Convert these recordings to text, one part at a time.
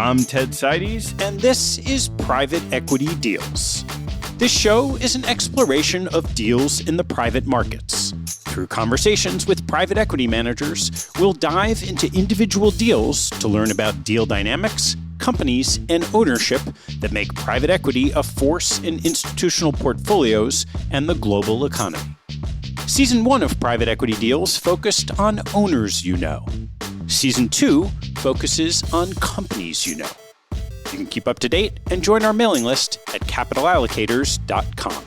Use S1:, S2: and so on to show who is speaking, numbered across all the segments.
S1: I'm Ted Seides, and this is Private Equity Deals. This show is an exploration of deals in the private markets. Through conversations with private equity managers, we'll dive into individual deals to learn about deal dynamics, companies, and ownership that make private equity a force in institutional portfolios and the global economy. Season 1 of Private Equity Deals focused on owners you know. Season 2 focuses on companies you know. You can keep up to date and join our mailing list at capitalallocators.com.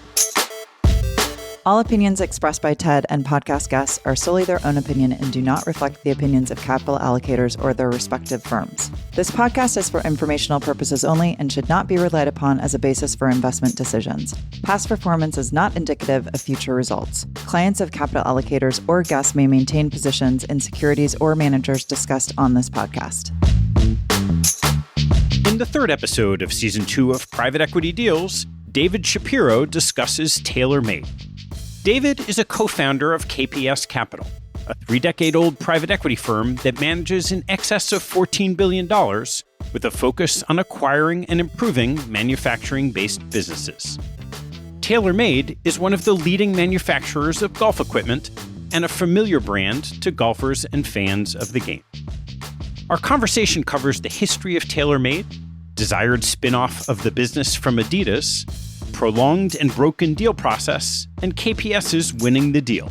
S2: All opinions expressed by Ted and podcast guests are solely their own opinion and do not reflect the opinions of capital allocators or their respective firms. This podcast is for informational purposes only and should not be relied upon as a basis for investment decisions. Past performance is not indicative of future results. Clients of capital allocators or guests may maintain positions in securities or managers discussed on this podcast.
S1: In the third episode of Season 2 of Private Equity Deals, David Shapiro discusses TaylorMade. David is a co-founder of KPS Capital, a 3-decade-old private equity firm that manages in excess of $14 billion with a focus on acquiring and improving manufacturing-based businesses. TaylorMade is one of the leading manufacturers of golf equipment and a familiar brand to golfers and fans of the game. Our conversation covers the history of TaylorMade, desired spin-off of the business from Adidas, prolonged and broken deal process, and KPS's winning the deal.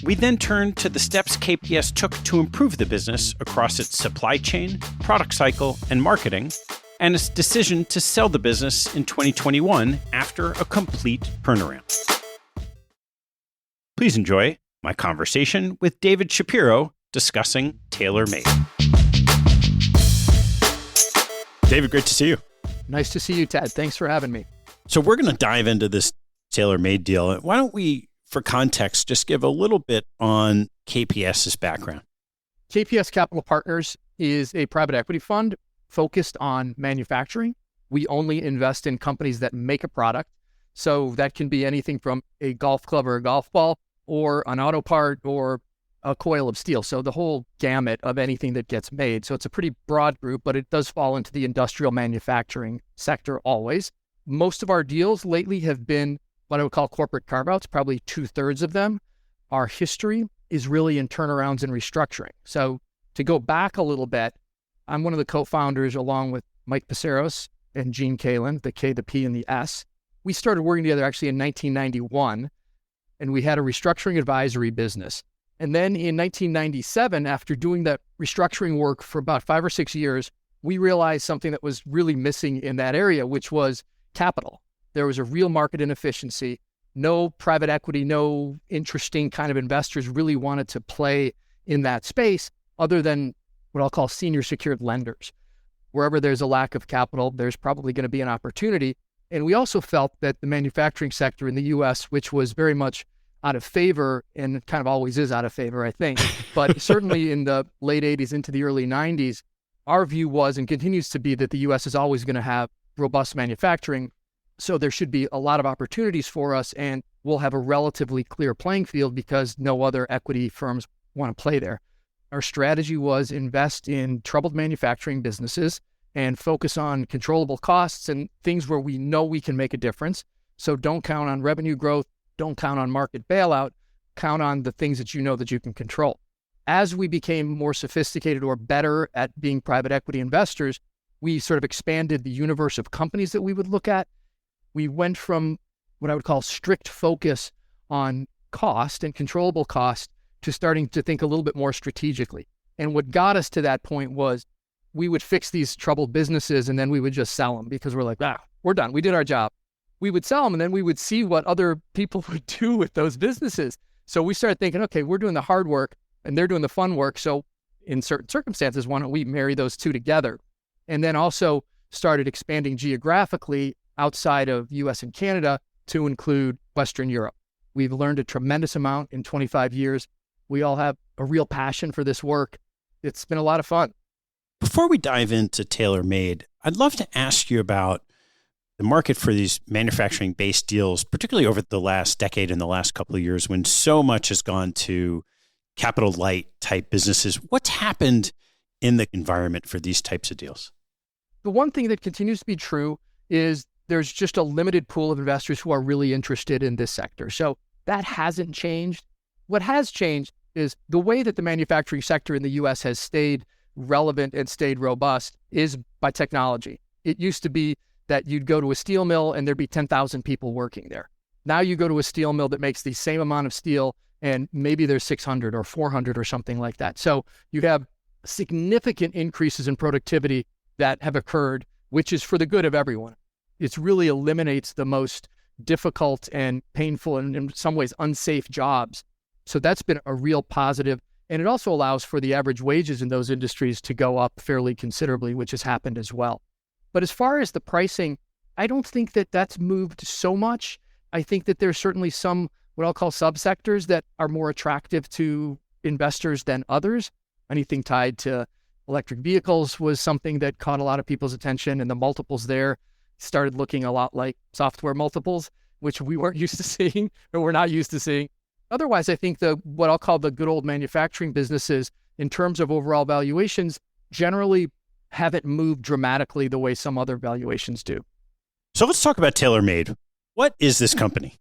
S1: We then turn to the steps KPS took to improve the business across its supply chain, product cycle, and marketing, and its decision to sell the business in 2021 after a complete turnaround. Please enjoy my conversation with David Shapiro discussing TaylorMade. David, great to see you.
S3: Nice to see you, Ted. Thanks for having me.
S1: So we're going to dive into this TaylorMade deal. Why don't we, for context, just give a little bit on KPS's background?
S3: KPS Capital Partners is a private equity fund focused on manufacturing. We only invest in companies that make a product. So that can be anything from a golf club or a golf ball or an auto part or a coil of steel. So the whole gamut of anything that gets made. So it's a pretty broad group, but it does fall into the industrial manufacturing sector always. Most of our deals lately have been what I would call corporate carve-outs, probably 2/3 of them. Our history is really in turnarounds and restructuring. So to go back a little bit, I'm one of the co-founders along with Mike Passeros and Gene Kalin, the K, the P, and the S. We started working together actually in 1991, and we had a restructuring advisory business. And then in 1997, after doing that restructuring work for about 5 or 6 years, we realized something that was really missing in that area, which was capital. There was a real market inefficiency. No private equity, no interesting kind of investors really wanted to play in that space other than what I'll call senior secured lenders. Wherever there's a lack of capital, there's probably going to be an opportunity. And we also felt that the manufacturing sector in the U.S., which was very much out of favor and kind of always is out of favor, I think, but certainly in the late 80s into the early 90s, our view was and continues to be that the U.S. is always going to have robust manufacturing. So there should be a lot of opportunities for us, and we'll have a relatively clear playing field because no other equity firms want to play there. Our strategy was invest in troubled manufacturing businesses and focus on controllable costs and things where we know we can make a difference. So don't count on revenue growth, don't count on market bailout, count on the things that you know that you can control. As we became more sophisticated or better at being private equity investors, we sort of expanded the universe of companies that we would look at. We went from what I would call strict focus on cost and controllable cost to starting to think a little bit more strategically. And what got us to that point was we would fix these troubled businesses and then we would just sell them because we're like, we're done. We did our job. We would sell them and then we would see what other people would do with those businesses. So we started thinking, okay, we're doing the hard work and they're doing the fun work. So in certain circumstances, why don't we marry those two together? And then also started expanding geographically outside of US and Canada to include Western Europe. We've learned a tremendous amount in 25 years. We all have a real passion for this work. It's been a lot of fun.
S1: Before we dive into TaylorMade, I'd love to ask you about the market for these manufacturing-based deals, particularly over the last decade and the last couple of years when so much has gone to capital light type businesses. What's happened in the environment for these types of deals?
S3: The one thing that continues to be true is there's just a limited pool of investors who are really interested in this sector. So that hasn't changed. What has changed is the way that the manufacturing sector in the US has stayed relevant and stayed robust is by technology. It used to be that you'd go to a steel mill and there'd be 10,000 people working there. Now you go to a steel mill that makes the same amount of steel and maybe there's 600 or 400 or something like that. So you have significant increases in productivity that have occurred, which is for the good of everyone. It really eliminates the most difficult and painful and in some ways unsafe jobs. So that's been a real positive. And it also allows for the average wages in those industries to go up fairly considerably, which has happened as well. But as far as the pricing, I don't think that that's moved so much. I think that there's certainly some, what I'll call subsectors that are more attractive to investors than others. Anything tied to electric vehicles was something that caught a lot of people's attention, and the multiples there started looking a lot like software multiples, which we weren't used to seeing or we're not used to seeing. Otherwise, I think what I'll call the good old manufacturing businesses in terms of overall valuations generally haven't moved dramatically the way some other valuations do.
S1: So let's talk about TaylorMade. What is this company?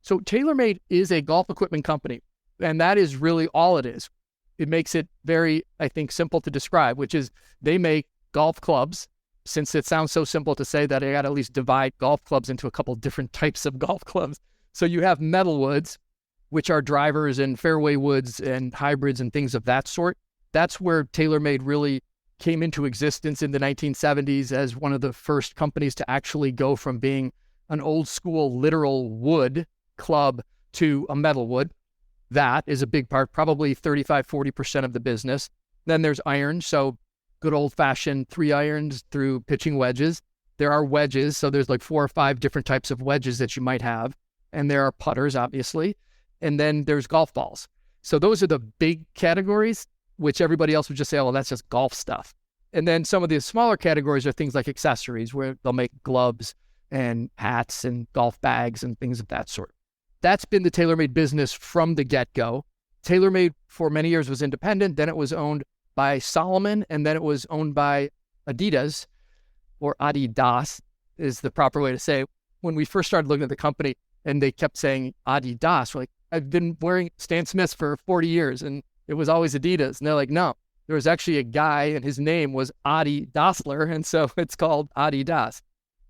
S3: So TaylorMade is a golf equipment company, and that is really all it is. It makes it very, I think, simple to describe, which is they make golf clubs. Since it sounds so simple to say that, I got to at least divide golf clubs into a couple different types of golf clubs. So you have metal woods, which are drivers and fairway woods and hybrids and things of that sort. That's where TaylorMade really came into existence in the 1970s as one of the first companies to actually go from being an old school literal wood club to a metal wood. That is a big part, probably 35-40% of the business. Then there's irons, so good old-fashioned 3 irons through pitching wedges. There are wedges, so there's like 4 or 5 different types of wedges that you might have. And there are putters, obviously. And then there's golf balls. So those are the big categories, which everybody else would just say, oh, well, that's just golf stuff. And then some of the smaller categories are things like accessories, where they'll make gloves and hats and golf bags and things of that sort. That's been the TaylorMade business from the get-go. TaylorMade for many years was independent. Then it was owned by Salomon, and then it was owned by Adidas, or Adidas is the proper way to say it. When we first started looking at the company and they kept saying Adidas, we're like, I've been wearing Stan Smiths for 40 years and it was always Adidas. And they're like, no, there was actually a guy and his name was Adi Dassler, and so it's called Adidas.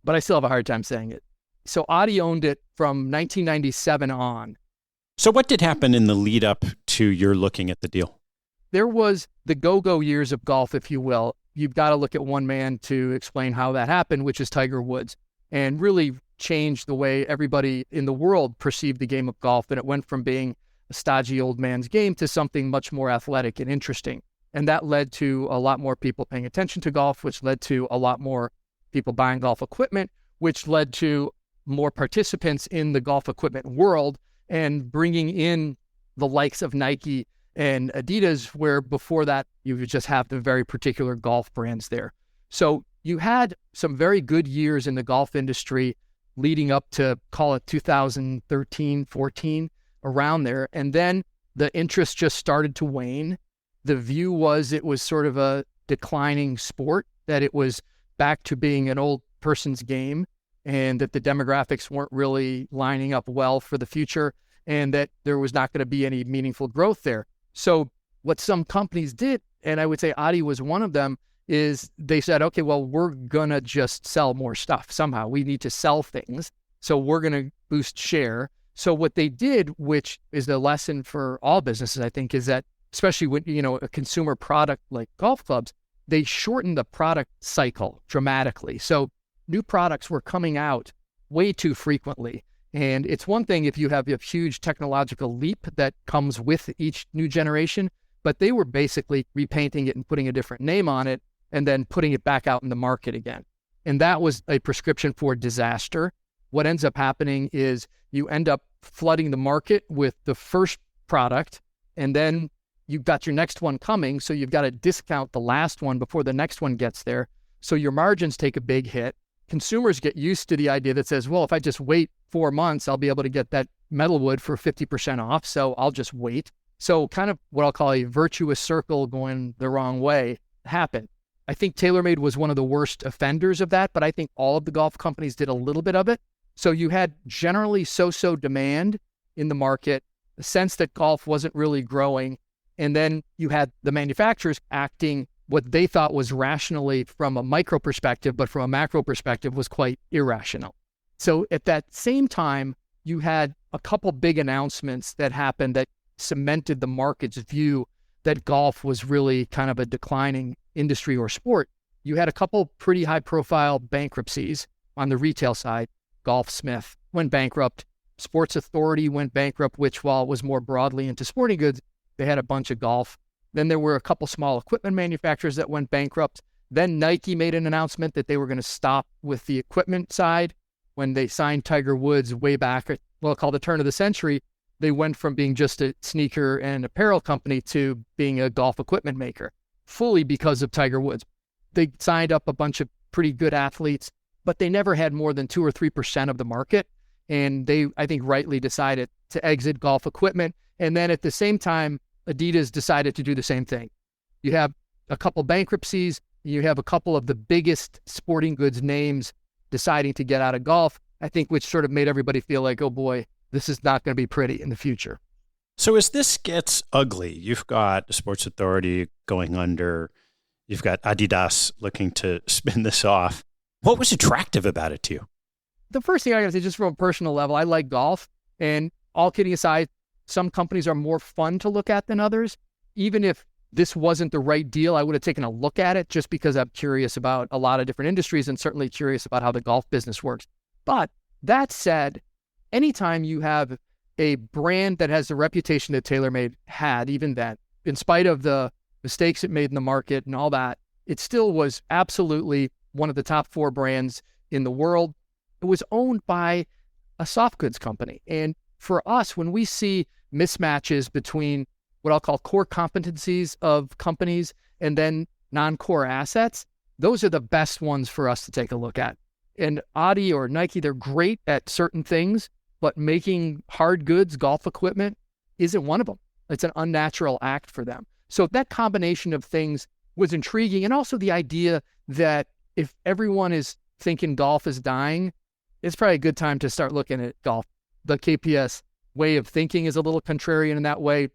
S3: But I still have a hard time saying it. So Adi owned it from 1997 on.
S1: So what did happen in the lead up to your looking at the deal?
S3: There was the go-go years of golf, if you will. You've got to look at one man to explain how that happened, which is Tiger Woods, and really changed the way everybody in the world perceived the game of golf. And it went from being a stodgy old man's game to something much more athletic and interesting. And that led to a lot more people paying attention to golf, which led to a lot more people buying golf equipment, which led to more participants in the golf equipment world and bringing in the likes of Nike and Adidas, where before that, you would just have the very particular golf brands there. So you had some very good years in the golf industry leading up to, call it 2013, 14, around there. And then the interest just started to wane. The view was it was sort of a declining sport, that it was back to being an old person's game, and that the demographics weren't really lining up well for the future, and that there was not going to be any meaningful growth there. So what some companies did, and I would say Adi was one of them, is they said, okay, well, we're going to just sell more stuff somehow. We need to sell things. So we're going to boost share. So what they did, which is the lesson for all businesses, I think, is that especially when, a consumer product like golf clubs, they shortened the product cycle dramatically. So new products were coming out way too frequently. And it's one thing if you have a huge technological leap that comes with each new generation, but they were basically repainting it and putting a different name on it and then putting it back out in the market again. And that was a prescription for disaster. What ends up happening is you end up flooding the market with the first product, and then you've got your next one coming. So you've got to discount the last one before the next one gets there. So your margins take a big hit. Consumers get used to the idea that says, well, if I just wait 4 months, I'll be able to get that metal wood for 50% off. So I'll just wait. So kind of what I'll call a virtuous circle going the wrong way happened. I think TaylorMade was one of the worst offenders of that, but I think all of the golf companies did a little bit of it. So you had generally so-so demand in the market, a sense that golf wasn't really growing. And then you had the manufacturers acting what they thought was rationally from a micro perspective, but from a macro perspective was quite irrational. So at that same time, you had a couple big announcements that happened that cemented the market's view that golf was really kind of a declining industry or sport. You had a couple pretty high profile bankruptcies on the retail side. Golfsmith went bankrupt. Sports Authority went bankrupt, which while it was more broadly into sporting goods, they had a bunch of golf. Then there were a couple small equipment manufacturers that went bankrupt. Then Nike made an announcement that they were going to stop with the equipment side. When they signed Tiger Woods way back at, called the turn of the century, they went from being just a sneaker and apparel company to being a golf equipment maker, fully because of Tiger Woods. They signed up a bunch of pretty good athletes, but they never had more than 2 or 3% of the market. And they, I think, rightly decided to exit golf equipment. And then at the same time, Adidas decided to do the same thing. You have a couple bankruptcies. You have a couple of the biggest sporting goods names deciding to get out of golf, I think, which sort of made everybody feel like, oh boy, this is not going to be pretty in the future.
S1: So as this gets ugly, you've got the Sports Authority going under, you've got Adidas looking to spin this off. What was attractive about it to you?
S3: The first thing I got to say, just from a personal level, I like golf. And all kidding aside, some companies are more fun to look at than others. Even if this wasn't the right deal, I would have taken a look at it just because I'm curious about a lot of different industries and certainly curious about how the golf business works. But that said, anytime you have a brand that has the reputation that TaylorMade had, even then, in spite of the mistakes it made in the market and all that, it still was absolutely one of the top 4 brands in the world. It was owned by a soft goods company. And for us, when we see mismatches between what I'll call core competencies of companies and then non-core assets, those are the best ones for us to take a look at. And Adi or Nike, they're great at certain things, but making hard goods, golf equipment, isn't one of them. It's an unnatural act for them. So that combination of things was intriguing. And also the idea that if everyone is thinking golf is dying, it's probably a good time to start looking at golf. The KPS way of thinking is a little contrarian in that way.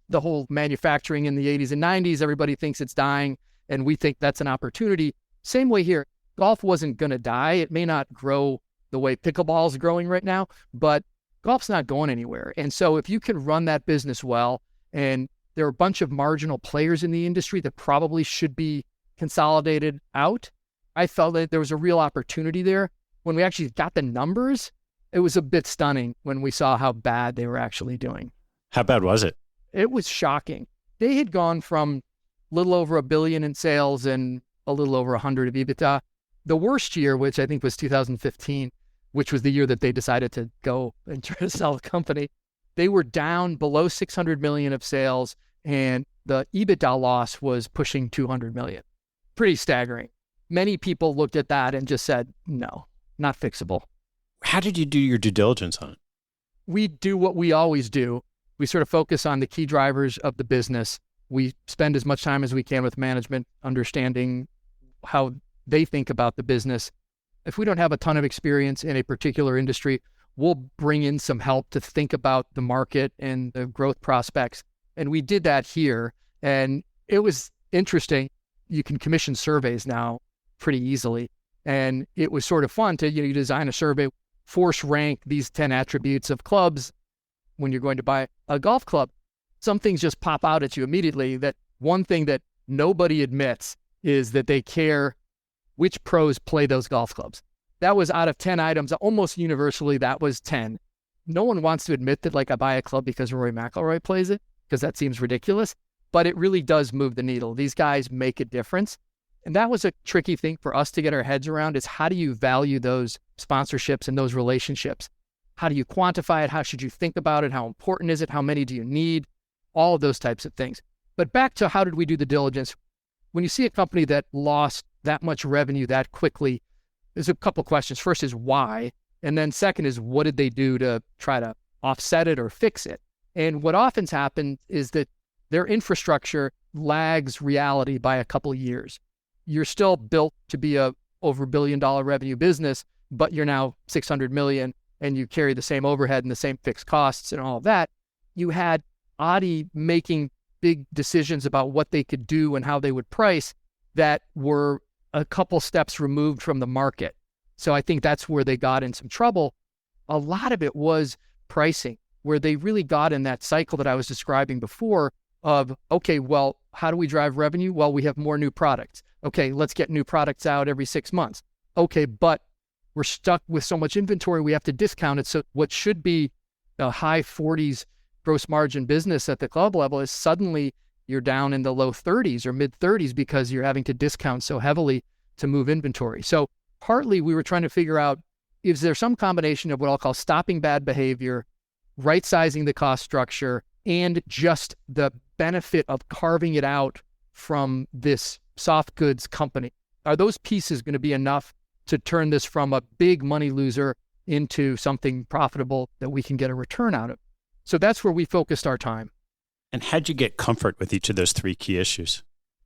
S3: The whole manufacturing in the 80s and 90s, everybody thinks it's dying, and we think that's an opportunity. Same way here. Golf wasn't going to die. It may not grow the way pickleball is growing right now, but golf's not going anywhere. And so if you can run that business well, and there are a bunch of marginal players in the industry that probably should be consolidated out, I felt that there was a real opportunity there. When we actually got the numbers, it was a bit stunning when we saw how bad they were actually doing.
S1: How bad was it?
S3: It was shocking. They had gone from a little over $1 billion in sales and a little over 100 of EBITDA. The worst year, which I think was 2015, which was the year that they decided to go and try to sell the company, they were down below 600 million of sales, and the EBITDA loss was pushing 200 million. Pretty staggering. Many people looked at that and just said, no, not fixable.
S1: How did you do your due diligence on it?
S3: We do what we always do. We sort of focus on the key drivers of the business. We spend as much time as we can with management, understanding how they think about the business. If we don't have a ton of experience in a particular industry, we'll bring in some help to think about the market and the growth prospects. And we did that here. And it was interesting. You can commission surveys now pretty easily. And it was sort of fun to, you design a survey, force rank these 10 attributes of clubs when you're going to buy a golf club. Some things just pop out at you immediately. That one thing that nobody admits is that they care which pros play those golf clubs. That was out of 10 items, almost universally, that was 10. No one wants to admit that, like, I buy a club because Rory McIlroy plays it, because that seems ridiculous, but it really does move the needle. These guys make a difference. And that was a tricky thing for us to get our heads around, is how do you value those sponsorships and those relationships? How do you quantify it? How should you think about it? How important is it? How many do you need? All of those types of things. But back to how did we do the diligence? When you see a company that lost that much revenue that quickly, there's a couple questions. First is why? And then second is, what did they do to try to offset it or fix it? And what often happens is that their infrastructure lags reality by a couple of years. you're still built to be a over $1 billion revenue business, but you're now 600 million and you carry the same overhead and the same fixed costs and all of that. You had Adi making big decisions about what they could do and how they would price that were a couple steps removed from the market. So I think that's where they got in some trouble. A lot of it was pricing, where they really got in that cycle that I was describing before of, okay, well, how do we drive revenue? Well, we have more new products. Okay, let's get new products out every 6 months. Okay, but we're stuck with so much inventory, we have to discount it. So what should be a high 40s gross margin business at the club level is suddenly you're down in the low 30s or mid 30s because you're having to discount so heavily to move inventory. So partly we were trying to figure out, is there some combination of what I'll call stopping bad behavior, right-sizing the cost structure, and just the benefit of carving it out from this soft goods company? Are those pieces going to be enough to turn this from a big money loser into something profitable that we can get a return out of? So that's where we focused our time.
S1: And how'd you get comfort with each of those three key issues?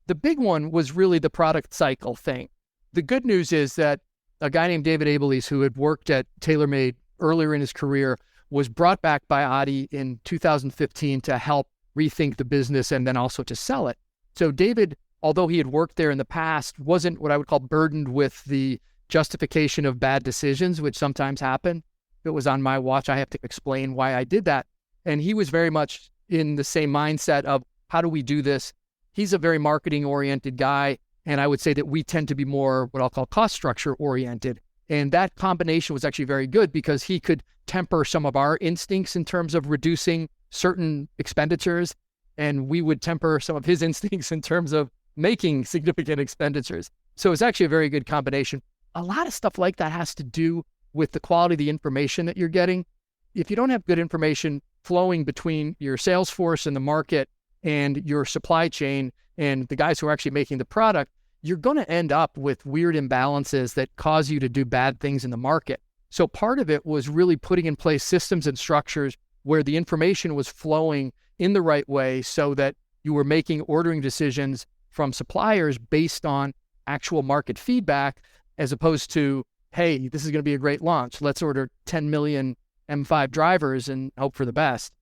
S3: The big one was really the product cycle thing. The good news is that a guy named David Abelise, who had worked at TaylorMade earlier in his career, was brought back by Adi in 2015 to help rethink the business and then also to sell it. So David, although he had worked there in the past, wasn't what I would call burdened with the justification of bad decisions, which sometimes happen. If it was on my watch, I have to explain why I did that. And he was very much in the same mindset of, how do we do this? He's a very marketing-oriented guy, and I would say that we tend to be more what I'll call cost structure-oriented. And that combination was actually very good because he could temper some of our instincts in terms of reducing certain expenditures, and we would temper some of his instincts in terms of making significant expenditures. So it's actually a very good combination. A lot of stuff like that has to do with the quality of the information that you're getting. If you don't have good information flowing between your sales force and the market and your supply chain and the guys who are actually making the product, you're going to end up with weird imbalances that cause you to do bad things in the market. So part of it was really putting in place systems and structures where the information was flowing in the right way so that you were making ordering decisions from suppliers based on actual market feedback, as opposed to, hey, this is going to be a great launch. Let's order 10 million M5 drivers and hope for the best.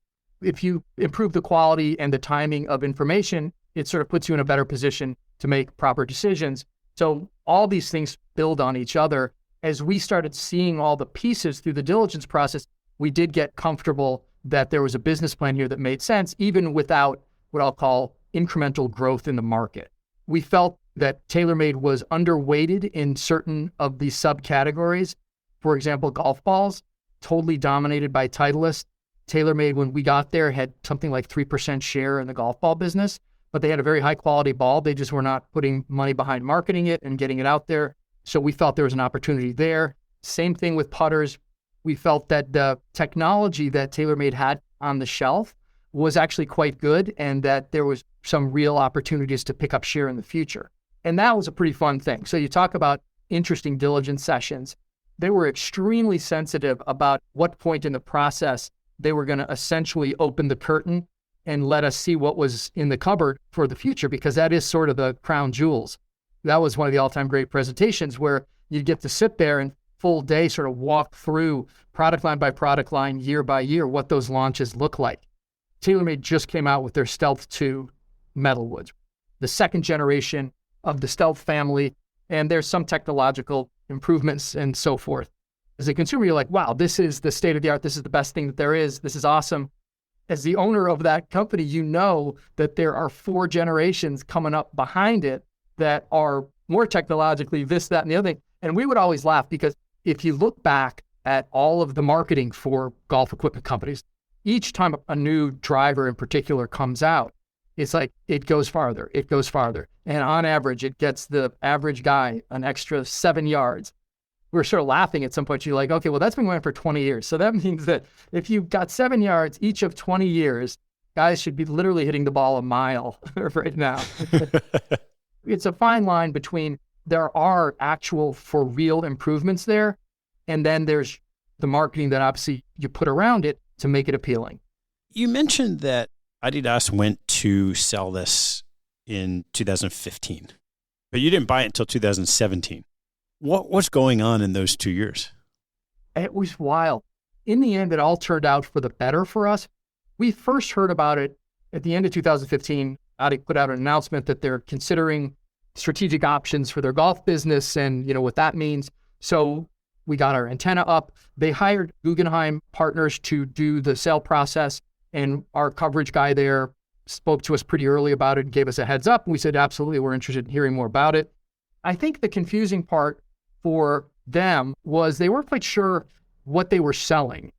S3: If you improve the quality and the timing of information, it sort of puts you in a better position to make proper decisions. So all these things build on each other. As we started seeing all the pieces through the diligence process, we did get comfortable that there was a business plan here that made sense, even without what I'll call incremental growth in the market. We felt that TaylorMade was underweighted in certain of these subcategories. For example, golf balls, totally dominated by Titleist. TaylorMade, when we got there, had something like 3% share in the golf ball business, but they had a very high quality ball. They just were not putting money behind marketing it and getting it out there. So we felt there was an opportunity there. Same thing with putters. We felt that the technology that TaylorMade had on the shelf was actually quite good and that there was some real opportunities to pick up share in the future. And that was a pretty fun thing. So you talk about interesting diligence sessions. They were extremely sensitive about what point in the process they were going to essentially open the curtain and let us see what was in the cupboard for the future, because that is sort of the crown jewels. That was one of the all-time great presentations where you get to sit there and full day sort of walk through product line by product line, year by year, what those launches look like. TaylorMade just came out with their Stealth 2 metalwoods, the second generation of the Stealth family, and there's some technological improvements and so forth. As a consumer, you're like, wow, this is the state of the art. This is the best thing that there is. This is awesome. As the owner of that company, you know that there are 4 generations coming up behind it that are more technologically this, that, and the other thing. And we would always laugh because if you look back at all of the marketing for golf equipment companies, each time a new driver in particular comes out, it's like it goes farther, it goes farther. And on average, it gets the average guy an extra 7 yards. We're sort of laughing at some point. You're like, okay, well, that's been going on for 20 years. So that means that if you've got 7 yards each of 20 years, guys should be literally hitting the ball a mile right now. It's a fine line between there are actual for real improvements there, and then there's the marketing that obviously you put around it to make it appealing.
S1: You mentioned that Adidas went to sell this in 2015. But you didn't buy it until 2017. What was going on in those 2 years?
S3: It was wild. In the end, it all turned out for the better for us. We first heard about it at the end of 2015. Adi put out an announcement that they're considering strategic options for their golf business and what that means. So we got our antenna up. They hired Guggenheim Partners to do the sale process, and our coverage guy there spoke to us pretty early about it and gave us a heads up. And we said, absolutely, we're interested in hearing more about it. I think the confusing part for them was they weren't quite sure what they were selling.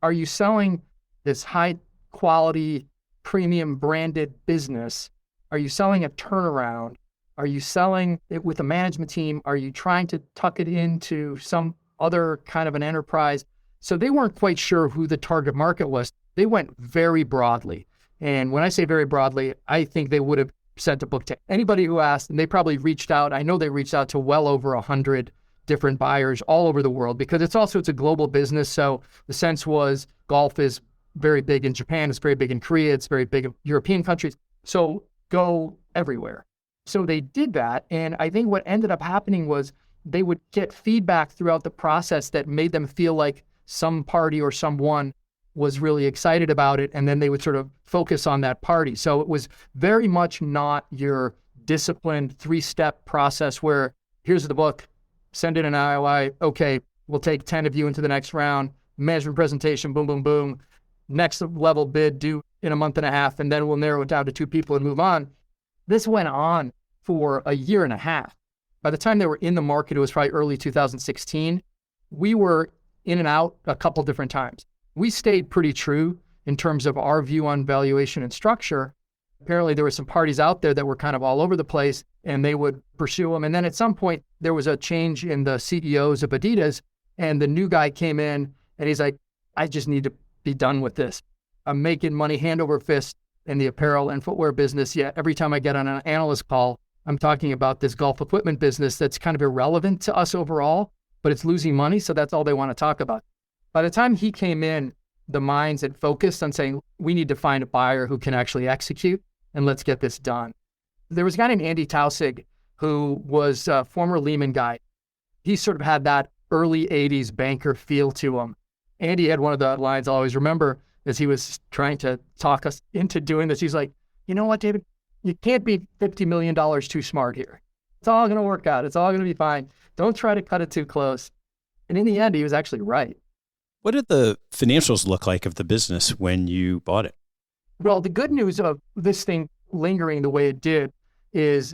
S3: Are you selling this high quality, premium branded business? Are you selling a turnaround? Are you selling it with a management team? Are you trying to tuck it into some other kind of an enterprise? So they weren't quite sure who the target market was. They went very broadly. And when I say very broadly, I think they would have sent a book to anybody who asked, and they probably reached out. I know they reached out to well over 100 different buyers all over the world, because it's a global business. So the sense was golf is very big in Japan, it's very big in Korea, it's very big in European countries. So go everywhere. So they did that. And I think what ended up happening was they would get feedback throughout the process that made them feel like some party or someone was really excited about it. And then they would sort of focus on that party. So it was very much not your disciplined 3-step process where here's the book, send in an IOI. Okay, we'll take 10 of you into the next round, management presentation, boom, boom, boom. Next level bid due in a month and a half, and then we'll narrow it down to 2 people and move on. This went on for a year and a half. By the time they were in the market, it was probably early 2016. We were in and out a couple different times. We stayed pretty true in terms of our view on valuation and structure. Apparently, there were some parties out there that were kind of all over the place, and they would pursue them. And then at some point, there was a change in the CEOs of Adidas, and the new guy came in, and he's like, I just need to be done with this. I'm making money hand over fist in the apparel and footwear business. Yet every time I get on an analyst call, I'm talking about this golf equipment business that's kind of irrelevant to us overall, but it's losing money. So that's all they want to talk about. By the time he came in, the minds had focused on saying, we need to find a buyer who can actually execute, and let's get this done. There was a guy named Andy Tausig who was a former Lehman guy. He sort of had that early 80s banker feel to him. Andy had one of the lines I always remember as he was trying to talk us into doing this. He's like, you know what, David? You can't be $50 million too smart here. It's all going to work out. It's all going to be fine. Don't try to cut it too close. And in the end, he was actually right.
S1: What did the financials look like of the business when you bought it?
S3: Well, the good news of this thing lingering the way it did is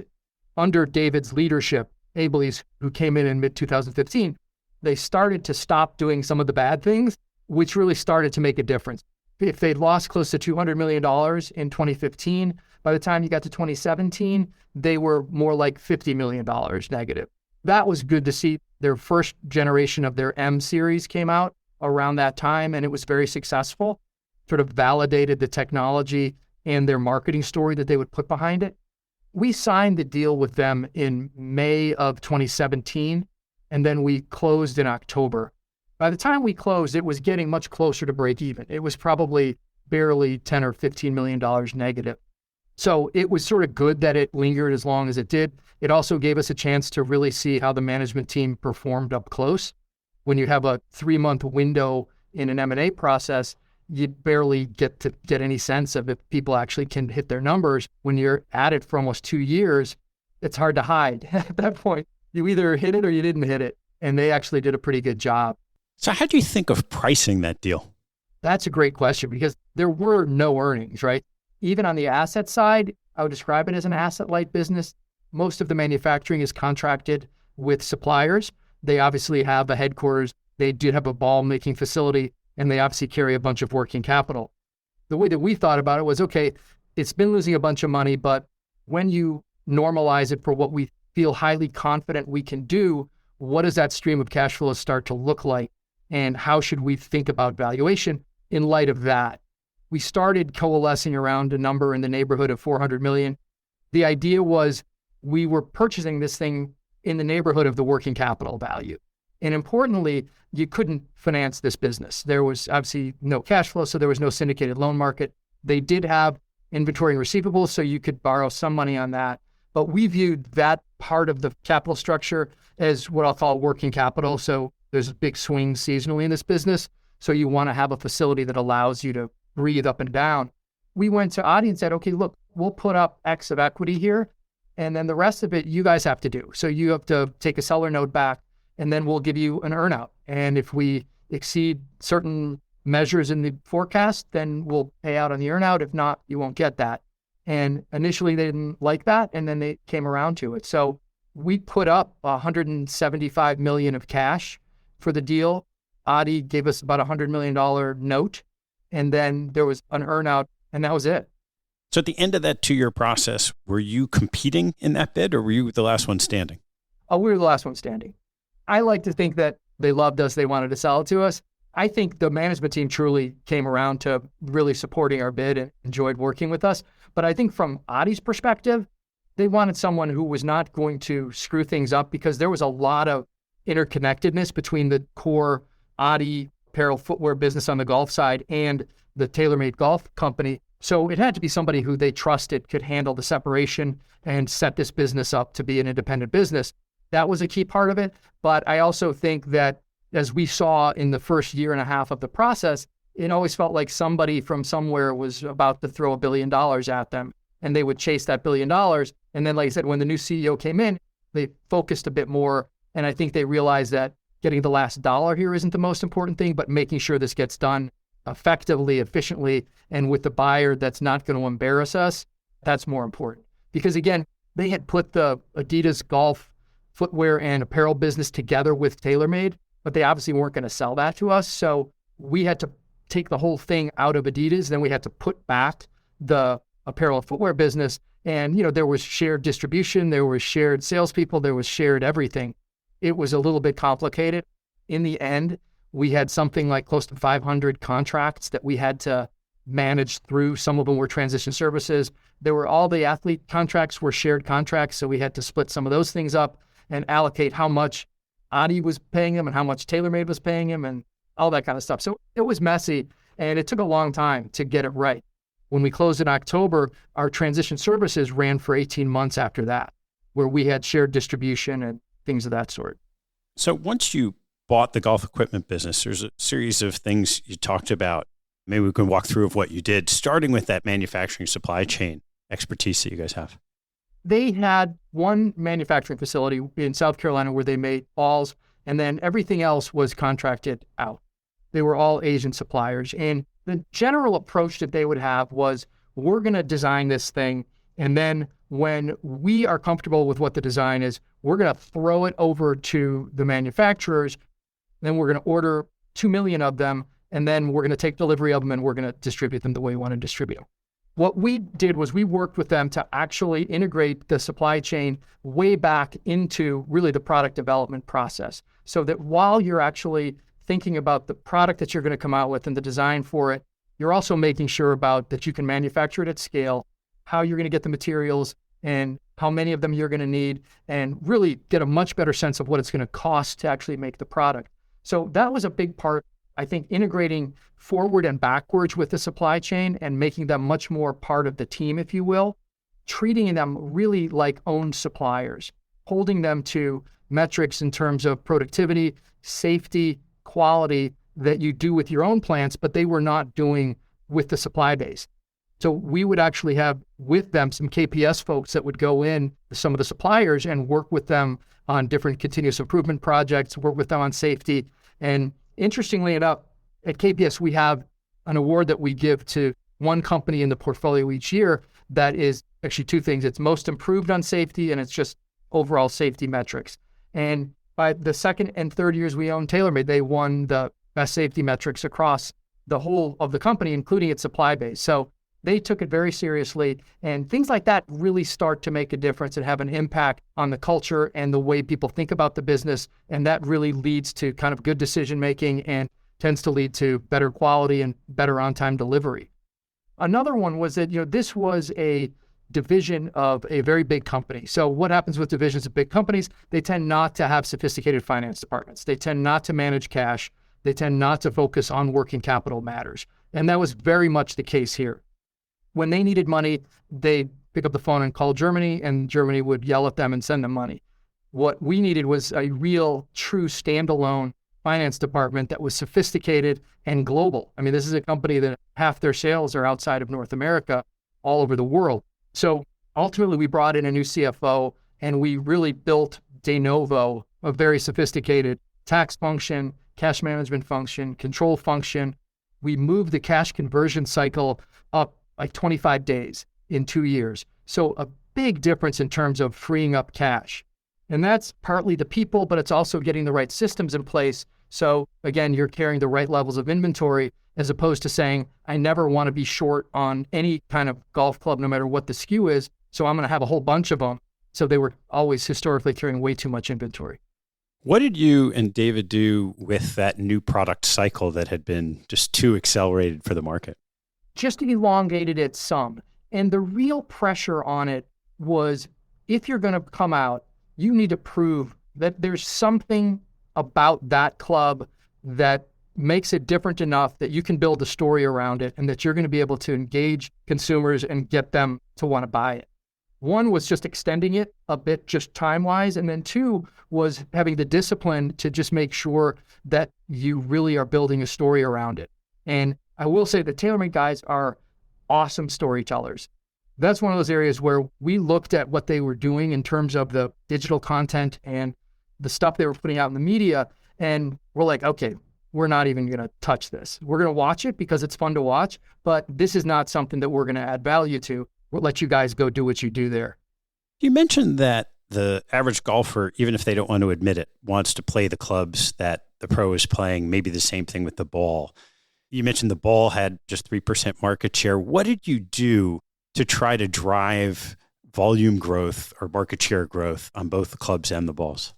S3: under David's leadership, Abelys, who came in mid-2015, they started to stop doing some of the bad things, which really started to make a difference. If they'd lost close to $200 million in 2015, by the time you got to 2017, they were more like $50 million negative. That was good to see. Their first generation of their M series came out around that time, and it was very successful, sort of validated the technology and their marketing story that they would put behind it. We signed the deal with them in May of 2017, and then we closed in October. By the time we closed, it was getting much closer to break even. It was probably barely $10 or $15 million negative. So it was sort of good that it lingered as long as it did. It also gave us a chance to really see how the management team performed up close. When you have a 3-month window in an M&A process, you barely get any sense of if people actually can hit their numbers. When you're at it for almost 2 years, it's hard to hide. At that point, you either hit it or you didn't hit it. And they actually did a pretty good job.
S1: So how do you think of pricing that deal?
S3: That's a great question because there were no earnings, right? Even on the asset side, I would describe it as an asset-light business. Most of the manufacturing is contracted with suppliers. They obviously have a headquarters. They did have a ball-making facility, and they obviously carry a bunch of working capital. The way that we thought about it was, okay, it's been losing a bunch of money, but when you normalize it for what we feel highly confident we can do, what does that stream of cash flow start to look like? And how should we think about valuation in light of that? We started coalescing around a number in the neighborhood of 400 million. The idea was we were purchasing this thing in the neighborhood of the working capital value. And importantly, you couldn't finance this business. There was obviously no cash flow, so there was no syndicated loan market. They did have inventory and receivables, so you could borrow some money on that. But we viewed that part of the capital structure as what I'll call working capital. So there's a big swing seasonally in this business. So you want to have a facility that allows you to breathe up and down. We went to Adi and said, okay, look, we'll put up X of equity here. And then the rest of it, you guys have to do. So you have to take a seller note back, and then we'll give you an earnout. And if we exceed certain measures in the forecast, then we'll pay out on the earnout. If not, you won't get that. And initially they didn't like that, and then they came around to it. So we put up $175 million of cash for the deal. Adi gave us about $100 million note, and then there was an earnout, and that was it.
S1: So at the end of that 2-year process, were you competing in that bid, or were you the last one standing?
S3: Oh, we were the last one standing. I like to think that they loved us. They wanted to sell it to us. I think the management team truly came around to really supporting our bid and enjoyed working with us. But I think from Adi's perspective, they wanted someone who was not going to screw things up, because there was a lot of interconnectedness between the core Adi apparel footwear business on the golf side and the TaylorMade golf company. So it had to be somebody who they trusted could handle the separation and set this business up to be an independent business. That was a key part of it. But I also think that, as we saw in the first year and a half of the process, it always felt like somebody from somewhere was about to throw $1 billion at them, and they would chase that $1 billion. And then, like I said, when the new CEO came in, they focused a bit more. And I think they realized that getting the last dollar here isn't the most important thing, but making sure this gets done effectively, efficiently, and with the buyer that's not going to embarrass us, that's more important. Because again, they had put the Adidas golf footwear and apparel business together with TaylorMade, but they obviously weren't going to sell that to us. So we had to take the whole thing out of Adidas. Then we had to put back the apparel and footwear business. And, there was shared distribution, there was shared salespeople, there was shared everything. It was a little bit complicated. In the end, we had something like close to 500 contracts that we had to manage through. Some of them were transition services. There were all the athlete contracts were shared contracts. So we had to split some of those things up and allocate how much Adi was paying him and how much TaylorMade was paying him and all that kind of stuff. So it was messy, and it took a long time to get it right. When we closed in October, our transition services ran for 18 months after that, where we had shared distribution and things of that sort.
S1: So once you bought the golf equipment business, there's a series of things you talked about. Maybe we can walk through of what you did, starting with that manufacturing supply chain expertise that you guys have.
S3: They had one manufacturing facility in South Carolina where they made balls, and then everything else was contracted out. They were all Asian suppliers. And the general approach that they would have was, we're going to design this thing, and then when we are comfortable with what the design is, we're going to throw it over to the manufacturers. Then we're going to order 2 million of them, and then we're going to take delivery of them, and we're going to distribute them the way we want to distribute them. What we did was we worked with them to actually integrate the supply chain way back into really the product development process, so that while you're actually thinking about the product that you're going to come out with and the design for it, you're also making sure about that you can manufacture it at scale, how you're going to get the materials and how many of them you're going to need, and really get a much better sense of what it's going to cost to actually make the product. So that was a big part, I think, integrating forward and backwards with the supply chain and making them much more part of the team, if you will, treating them really like owned suppliers, holding them to metrics in terms of productivity, safety, quality that you do with your own plants, but they were not doing with the supply base. So we would actually have with them some KPS folks that would go in, some of the suppliers, and work with them on different continuous improvement projects, work with them on safety. And interestingly enough, at KPS, we have an award that we give to one company in the portfolio each year that is actually two things. It's most improved on safety, and it's just overall safety metrics. And by the second and third years we owned TaylorMade, they won the best safety metrics across the whole of the company, including its supply base. So they took it very seriously, and things like that really start to make a difference and have an impact on the culture and the way people think about the business. And that really leads to kind of good decision-making and tends to lead to better quality and better on-time delivery. Another one was that, this was a division of a very big company. So what happens with divisions of big companies? They tend not to have sophisticated finance departments. They tend not to manage cash. They tend not to focus on working capital matters. And that was very much the case here. When they needed money, they pick up the phone and call Germany, and Germany would yell at them and send them money. What we needed was a real, true standalone finance department that was sophisticated and global. I mean, this is a company that half their sales are outside of North America, all over the world. So ultimately, we brought in a new CFO, and we really built de novo a very sophisticated tax function, cash management function, control function. We moved the cash conversion cycle up like 25 days in 2 years. So a big difference in terms of freeing up cash. And that's partly the people, but it's also getting the right systems in place. So again, you're carrying the right levels of inventory, as opposed to saying, I never want to be short on any kind of golf club, no matter what the SKU is. So I'm going to have a whole bunch of them. So they were always historically carrying way too much inventory.
S1: What did you and David do with that new product cycle that had been just too accelerated for the market?
S3: Just elongated it some. And the real pressure on it was, if you're going to come out, you need to prove that there's something about that club that makes it different enough that you can build a story around it, and that you're going to be able to engage consumers and get them to want to buy it. One was just extending it a bit, just time-wise. And then two was having the discipline to just make sure that you really are building a story around it. And I will say the TaylorMade guys are awesome storytellers. That's one of those areas where we looked at what they were doing in terms of the digital content and the stuff they were putting out in the media. And we're like, okay, we're not even going to touch this. We're going to watch it because it's fun to watch, but this is not something that we're going to add value to. We'll let you guys go do what you do there.
S1: You mentioned that the average golfer, even if they don't want to admit it, wants to play the clubs that the pro is playing, maybe the same thing with the ball. You mentioned the ball had just 3% market share. What did you do to try to drive volume growth or market share growth on both the clubs and the balls?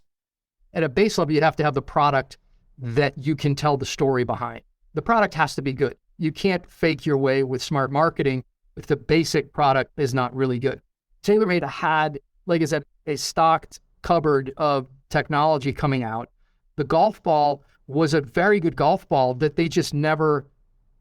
S3: At a base level, you'd have to have the product that you can tell the story behind. The product has to be good. You can't fake your way with smart marketing if the basic product is not really good. TaylorMade had, like I said, a stocked cupboard of technology coming out. The golf ball was a very good golf ball that they just never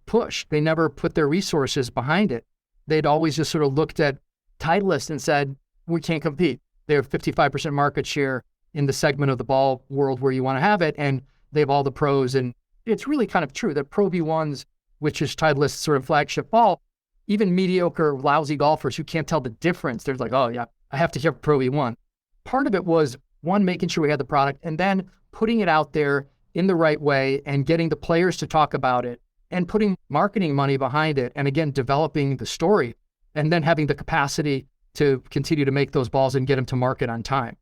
S3: pushed. They never put their resources behind it. They'd always just sort of looked at Titleist and said, we can't compete. They have 55% market share in the segment of the ball world where you want to have it, and they have all the pros. And it's really kind of true that Pro V1s, which is Titleist's sort of flagship ball, even mediocre, lousy golfers who can't tell the difference, they're like, oh yeah, I have to have Pro V1. Part of it was, one, making sure we had the product, and then putting it out there in the right way and getting the players to talk about it and putting marketing money behind it. And again, developing the story, and then having the capacity to continue to make those balls and get them to market on time.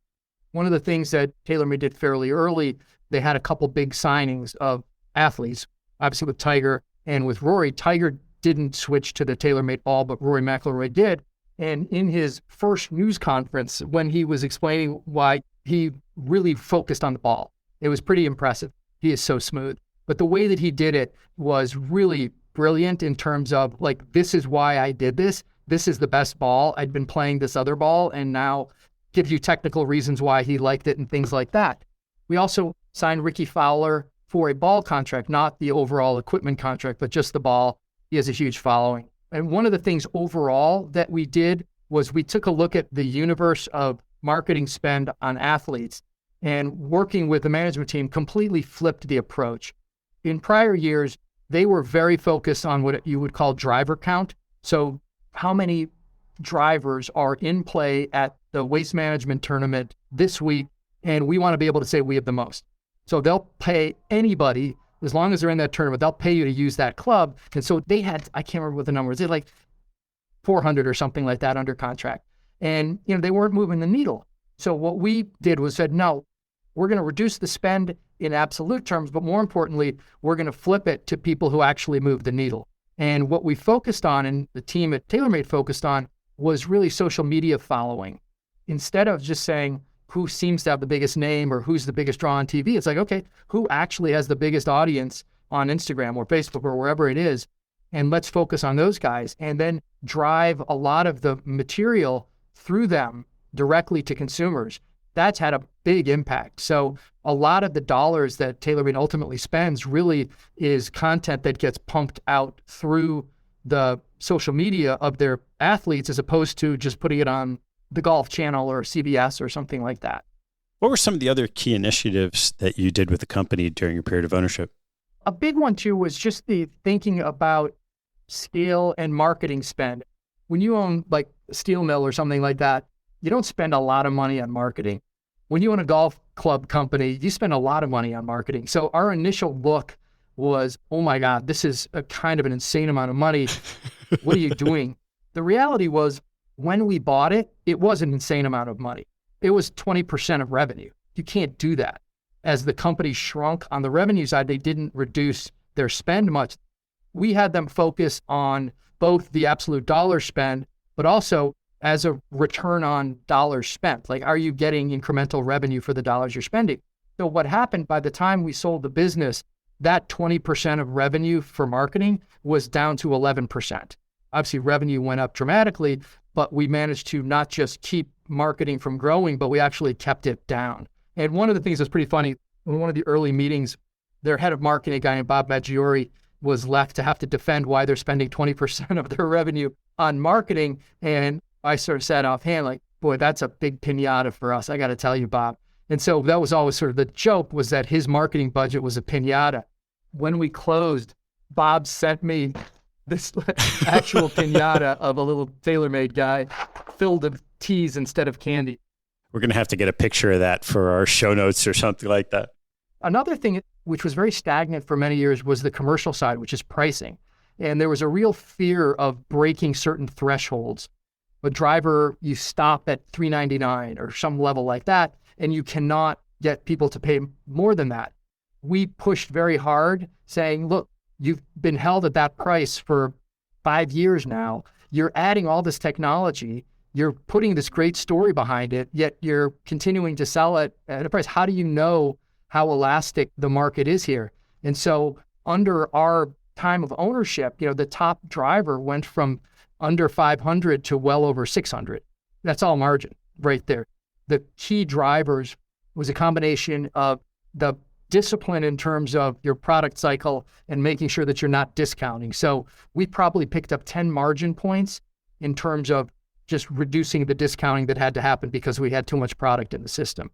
S3: One of the things that TaylorMade did fairly early, they had a couple big signings of athletes, obviously with Tiger and with Rory. Tiger didn't switch to the TaylorMade ball, but Rory McIlroy did. And in his first news conference, when he was explaining why he really focused on the ball, it was pretty impressive. He is so smooth. But the way that he did it was really brilliant in terms of, like, this is why I did this. This is the best ball. I'd been playing this other ball, and now gives you technical reasons why he liked it and things like that. We also signed Ricky Fowler for a ball contract, not the overall equipment contract, but just the ball. He has a huge following. And one of the things overall that we did was we took a look at the universe of marketing spend on athletes, and working with the management team completely flipped the approach. In prior years, they were very focused on what you would call driver count. So how many drivers are in play at the Waste Management tournament this week, and we want to be able to say we have the most. So they'll pay anybody, as long as they're in that tournament, they'll pay you to use that club. And so they had, I can't remember what the number was, they had like 400 or something like that under contract. And they weren't moving the needle. So what we did was said, no, we're going to reduce the spend in absolute terms, but more importantly, we're going to flip it to people who actually move the needle. And what we focused on, and the team at TaylorMade focused on, was really social media following. Instead of just saying who seems to have the biggest name or who's the biggest draw on TV, it's like, okay, who actually has the biggest audience on Instagram or Facebook or wherever it is? And let's focus on those guys, and then drive a lot of the material through them directly to consumers. That's had a big impact. So a lot of the dollars that TaylorMade ultimately spends really is content that gets pumped out through the social media of their athletes as opposed to just putting it on the Golf Channel or CBS or something like that.
S1: What were some of the other key initiatives that you did with the company during your period of ownership?
S3: A big one too was just the thinking about scale and marketing spend. When you own like a steel mill or something like that, you don't spend a lot of money on marketing. When you own a golf club company, you spend a lot of money on marketing. So our initial look was, oh my God, this is a kind of an insane amount of money. What are you doing? The reality was when we bought it, it was an insane amount of money. It was 20% of revenue. You can't do that. As the company shrunk on the revenue side, they didn't reduce their spend much. We had them focus on both the absolute dollar spend, but also as a return on dollars spent. Like, are you getting incremental revenue for the dollars you're spending? So what happened by the time we sold the business, that 20% of revenue for marketing was down to 11%. Obviously, revenue went up dramatically, but we managed to not just keep marketing from growing, but we actually kept it down. And one of the things that's pretty funny, in one of the early meetings, their head of marketing, a guy named Bob Maggiore, was left to have to defend why they're spending 20% of their revenue on marketing. And I sort of said offhand, like, boy, that's a big pinata for us. I got to tell you, Bob. And so that was always sort of the joke, was that his marketing budget was a pinata. When we closed, Bob sent me this actual pinata of a little TaylorMade guy filled with teas instead of candy.
S1: We're going to have to get a picture of that for our show notes or something like that.
S3: Another thing which was very stagnant for many years was the commercial side, which is pricing. And there was a real fear of breaking certain thresholds. A driver, you stop at $399 or some level like that, and you cannot get people to pay more than that. We pushed very hard saying, look, you've been held at that price for 5 years now. You're adding all this technology. You're putting this great story behind it, yet you're continuing to sell it at a price. How do you know how elastic the market is here? And so under our time of ownership, the top driver went from under 500 to well over 600. That's all margin right there. The key drivers was a combination of the discipline in terms of your product cycle and making sure that you're not discounting. So we probably picked up 10 margin points in terms of just reducing the discounting that had to happen because we had too much product in the system.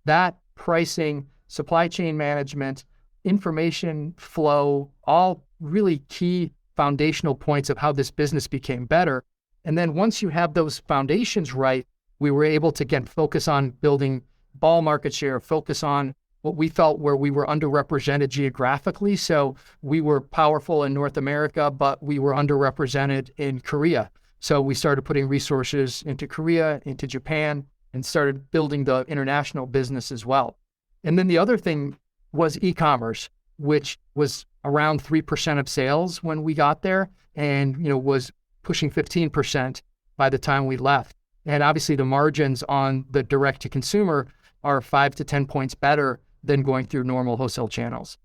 S3: That pricing, supply chain management, information flow, all really key foundational points of how this business became better. And then once you have those foundations right, we were able to again focus on building ball market share, focus on what we felt where we were underrepresented geographically. So we were powerful in North America, but we were underrepresented in Korea. So we started putting resources into Korea, into Japan, and started building the international business as well. And then the other thing was e-commerce, which was around 3% of sales when we got there and, was pushing 15% by the time we left. And obviously the margins on the direct to consumer are 5 to 10 points better than going through normal wholesale channels.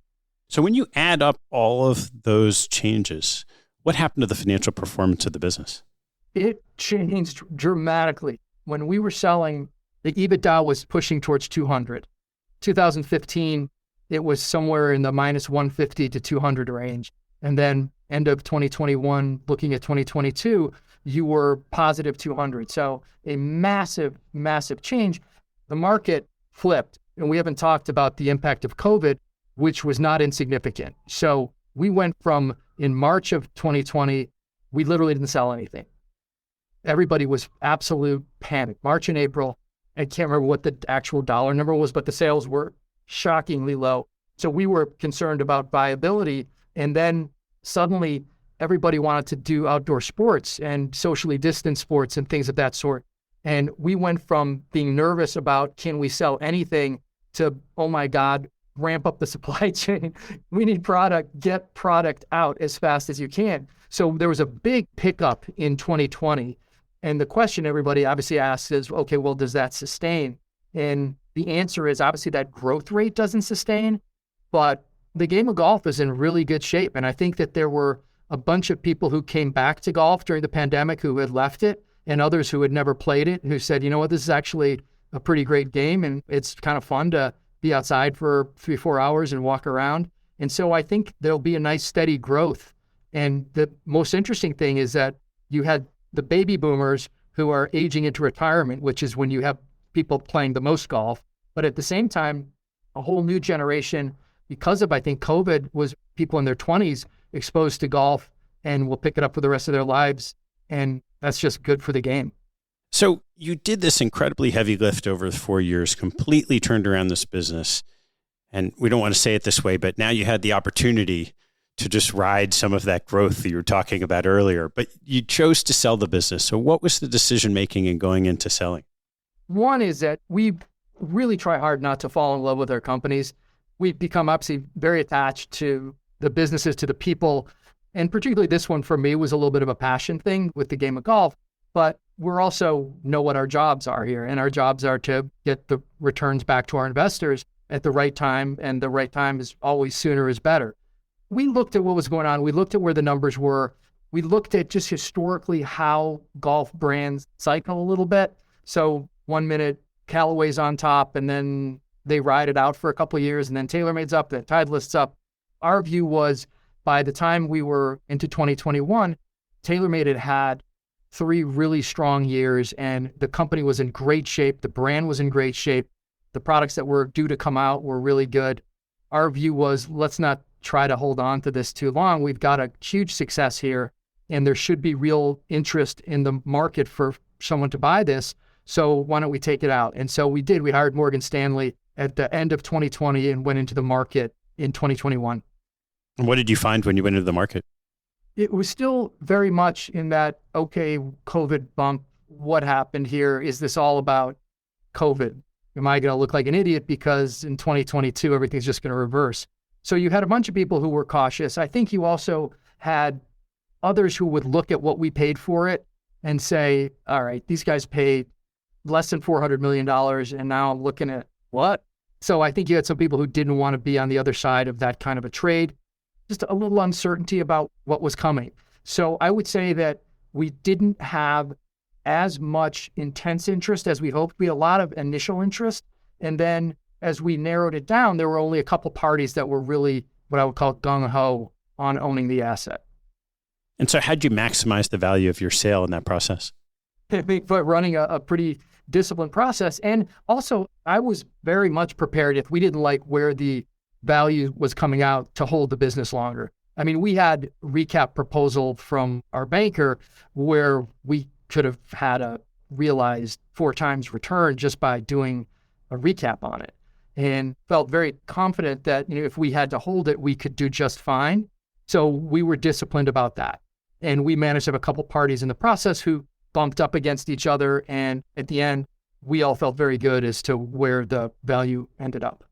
S1: So when you add up all of those changes, what happened to the financial performance of the business?
S3: It changed dramatically. When we were selling, the EBITDA was pushing towards 200. 2015, it was somewhere in the minus 150 to 200 range. And then end of 2021, looking at 2022, you were positive 200. So a massive, massive change. The market flipped. And we haven't talked about the impact of COVID, which was not insignificant. So we went from, in March of 2020, we literally didn't sell anything. Everybody was absolute panic. March and April, I can't remember what the actual dollar number was, but the sales were shockingly low. So we were concerned about viability. And then suddenly everybody wanted to do outdoor sports and socially distanced sports and things of that sort. And we went from being nervous about, can we sell anything, to, oh my God, ramp up the supply chain. We need product, get product out as fast as you can. So there was a big pickup in 2020. And the question everybody obviously asks is, okay, well, does that sustain? And the answer is obviously that growth rate doesn't sustain, but the game of golf is in really good shape. And I think that there were a bunch of people who came back to golf during the pandemic who had left it, and others who had never played it, who said, you know what, this is actually a pretty great game, and it's kind of fun to be outside for 3-4 hours and walk around. And so I think there'll be a nice steady growth And the most interesting thing is that you had the baby boomers who are aging into retirement, which is when you have people playing the most golf. But at the same time, a whole new generation, because of, I think, COVID, was people in their 20s exposed to golf and will pick it up for the rest of their lives. And that's just good for the game.
S1: So you did this incredibly heavy lift over 4 years, completely turned around this business. And we don't want to say it this way, but now you had the opportunity to just ride some of that growth that you were talking about earlier, but you chose to sell the business. So what was the decision-making in going into selling?
S3: One is that we really try hard not to fall in love with our companies. We've become obviously very attached to the businesses, to the people. And particularly this one for me was a little bit of a passion thing with the game of golf, but we're also know what our jobs are here. And our jobs are to get the returns back to our investors at the right time. And the right time is always sooner is better. We looked at what was going on. We looked at where the numbers were. We looked at just historically how golf brands cycle a little bit. So 1 minute Callaway's on top, and then they ride it out for a couple of years, and then TaylorMade's up, then Titleist's up. Our view was by the time we were into 2021, TaylorMade had 3 really strong years, and the company was in great shape. The brand was in great shape. The products that were due to come out were really good. Our view was, let's not try to hold on to this too long. We've got a huge success here, and there should be real interest in the market for someone to buy this. So why don't we take it out? And so we did. We hired Morgan Stanley at the end of 2020 and went into the market in 2021.
S1: And what did you find when you went into the market?
S3: It was still very much in that, okay, COVID bump. What happened here? Is this all about COVID? Am I going to look like an idiot because in 2022, everything's just going to reverse? So you had a bunch of people who were cautious. I think you also had others who would look at what we paid for it and say, all right, these guys paid less than $400 million. And now I'm looking at what? So I think you had some people who didn't want to be on the other side of that kind of a trade. Just a little uncertainty about what was coming. So I would say that we didn't have as much intense interest as we hoped. We had a lot of initial interest. And then as we narrowed it down, there were only a couple parties that were really what I would call gung-ho on owning the asset.
S1: And so how'd you maximize the value of your sale in that process?
S3: But running a pretty disciplined process. And also, I was very much prepared if we didn't like where the value was coming out to hold the business longer. I mean, we had a recap proposal from our banker where we could have had a realized 4 times return just by doing a recap on it, and felt very confident that if we had to hold it, we could do just fine. So we were disciplined about that. And we managed to have a couple parties in the process who bumped up against each other. And at the end, we all felt very good as to where the value ended up.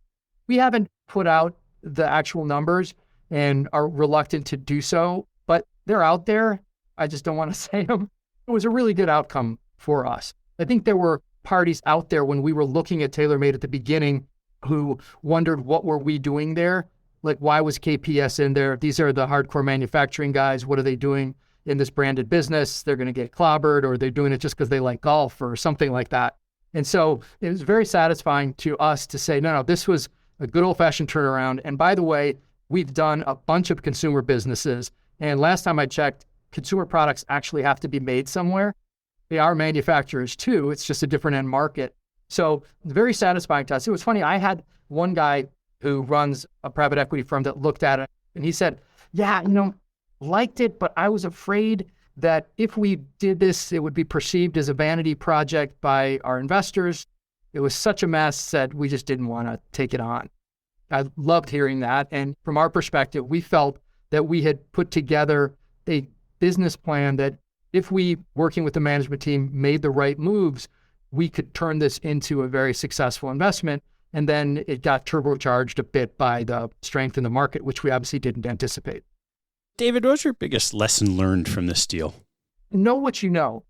S3: We haven't put out the actual numbers and are reluctant to do so, but they're out there. I just don't want to say them. It was a really good outcome for us. I think there were parties out there when we were looking at TaylorMade at the beginning who wondered what were we doing there? Like, why was KPS in there? These are the hardcore manufacturing guys. What are they doing in this branded business? They're going to get clobbered, or they're doing it just because they like golf or something like that. And so it was very satisfying to us to say, no, this was a good old-fashioned turnaround. And by the way, we've done a bunch of consumer businesses. And last time I checked, consumer products actually have to be made somewhere. They are manufacturers too. It's just a different end market. So very satisfying to us. It was funny. I had one guy who runs a private equity firm that looked at it, and he said, yeah, liked it, but I was afraid that if we did this, it would be perceived as a vanity project by our investors. It was such a mess that we just didn't want to take it on. I loved hearing that. And from our perspective, we felt that we had put together a business plan that if we, working with the management team, made the right moves, we could turn this into a very successful investment. And then it got turbocharged a bit by the strength in the market, which we obviously didn't anticipate.
S1: David, what was your biggest lesson learned from this deal?
S3: Know what you know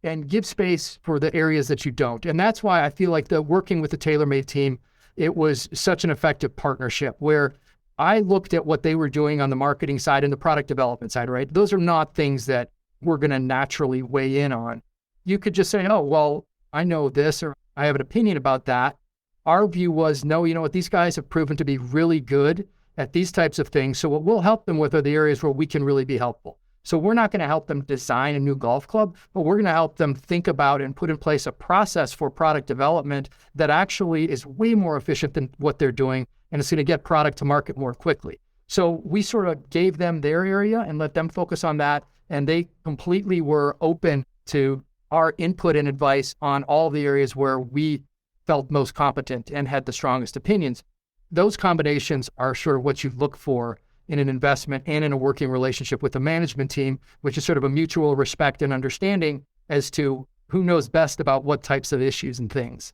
S3: and give space for the areas that you don't. And that's why I feel like working with the TaylorMade team, it was such an effective partnership where I looked at what they were doing on the marketing side and the product development side, right? Those are not things that we're going to naturally weigh in on. You could just say, oh, well, I know this, or I have an opinion about that. Our view was, no, you know what? These guys have proven to be really good at these types of things. So what we'll help them with are the areas where we can really be helpful. So we're not going to help them design a new golf club, but we're going to help them think about and put in place a process for product development that actually is way more efficient than what they're doing, and it's going to get product to market more quickly. So we sort of gave them their area and let them focus on that, and they completely were open to our input and advice on all the areas where we felt most competent and had the strongest opinions. Those combinations are sort of what you look for in an investment and in a working relationship with the management team, which is sort of a mutual respect and understanding as to who knows best about what types of issues and things.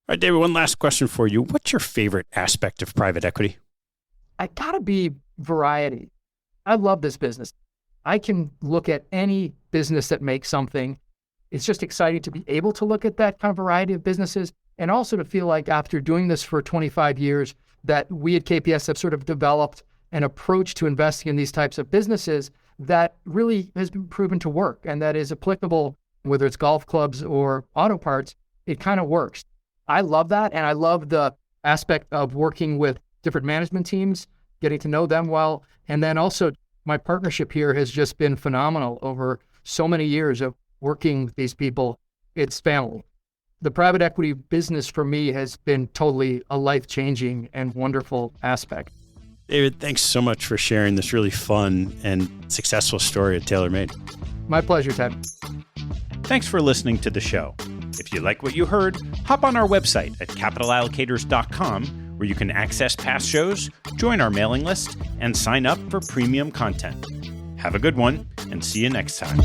S1: All right, David, one last question for you. What's your favorite aspect of private equity?
S3: I gotta be variety. I love this business. I can look at any business that makes something. It's just exciting to be able to look at that kind of variety of businesses, and also to feel like after doing this for 25 years, that we at KPS have sort of developed an approach to investing in these types of businesses that really has been proven to work and that is applicable, whether it's golf clubs or auto parts. It kind of works. I love that. And I love the aspect of working with different management teams, getting to know them well. And then also my partnership here has just been phenomenal over so many years of working with these people. It's family. The private equity business for me has been totally a life-changing and wonderful aspect.
S1: David, thanks so much for sharing this really fun and successful story at TaylorMade.
S3: My pleasure, Ted.
S1: Thanks for listening to the show. If you like what you heard, hop on our website at capitalallocators.com, where you can access past shows, join our mailing list, and sign up for premium content. Have a good one, and see you next time.